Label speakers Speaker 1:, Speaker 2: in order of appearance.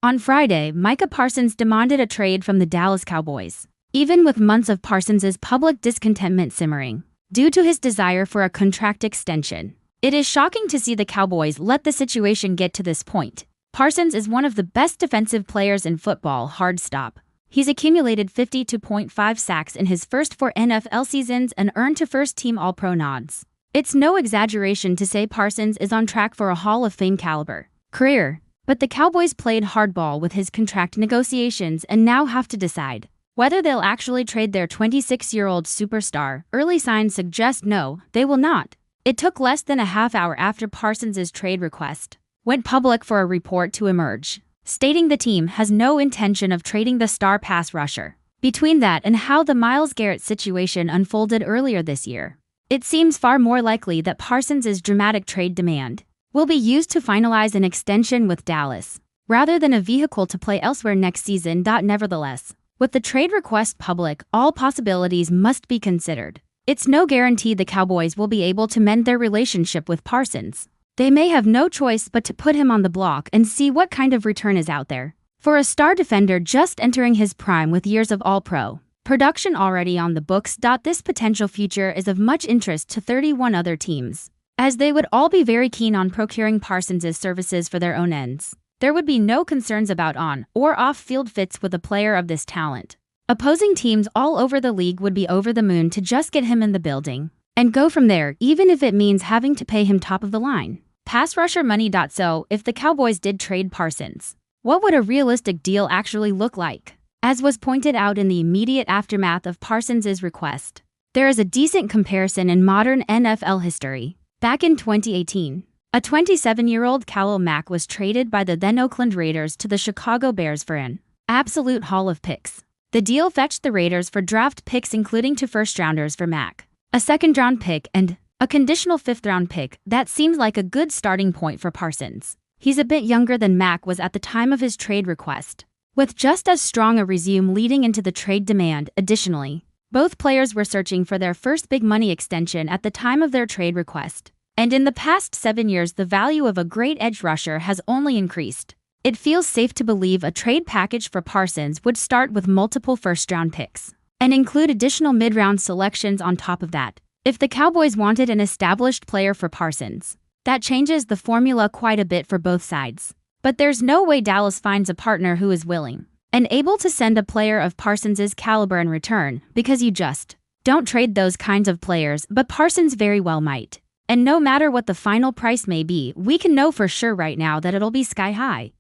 Speaker 1: On Friday, Micah Parsons demanded a trade from the Dallas Cowboys, even with months of Parsons' public discontentment simmering, due to his desire for a contract extension. It is shocking to see the Cowboys let the situation get to this point. Parsons is one of the best defensive players in football, hard stop. He's accumulated 52.5 sacks in his first 4 NFL seasons and earned 2 first-team All-Pro nods. It's no exaggeration to say Parsons is on track for a Hall of Fame caliber career. But the Cowboys played hardball with his contract negotiations and now have to decide whether they'll actually trade their 26-year-old superstar. Early signs suggest no, they will not. It took less than a half hour after Parsons' trade request went public for a report to emerge, stating the team has no intention of trading the star pass rusher. Between that and how the Myles Garrett situation unfolded earlier this year, it seems far more likely that Parsons' dramatic trade demand will be used to finalize an extension with Dallas, rather than a vehicle to play elsewhere next season. Nevertheless, with the trade request public, all possibilities must be considered. It's no guarantee the Cowboys will be able to mend their relationship with Parsons. They may have no choice but to put him on the block and see what kind of return is out there. For a star defender just entering his prime with years of All-Pro production already on the books, this potential future is of much interest to 31 other teams, as they would all be very keen on procuring Parsons' services for their own ends. There would be no concerns about on- or off-field fits with a player of this talent. Opposing teams all over the league would be over the moon to just get him in the building and go from there, even if it means having to pay him top of the line pass rusher money. So, if the Cowboys did trade Parsons, what would a realistic deal actually look like? As was pointed out in the immediate aftermath of Parsons' request, there is a decent comparison in modern NFL history. Back in 2018, a 27-year-old Khalil Mack was traded by the then Oakland Raiders to the Chicago Bears for an absolute haul of picks. The deal fetched the Raiders for draft picks including 2 first-rounders for Mack, a second-round pick, and a conditional 5th-round pick. That seems like a good starting point for Parsons. He's a bit younger than Mack was at the time of his trade request, with just as strong a resume leading into the trade demand. Additionally, both players were searching for their first big money extension at the time of their trade request. And in the past 7 years, the value of a great edge rusher has only increased. It feels safe to believe a trade package for Parsons would start with multiple first-round picks and include additional mid-round selections on top of that. If the Cowboys wanted an established player for Parsons, that changes the formula quite a bit for both sides. But there's no way Dallas finds a partner who is willing and able to send a player of Parsons' caliber in return, because you just don't trade those kinds of players. But Parsons very well might. And no matter what the final price may be, we can know for sure right now that it'll be sky high.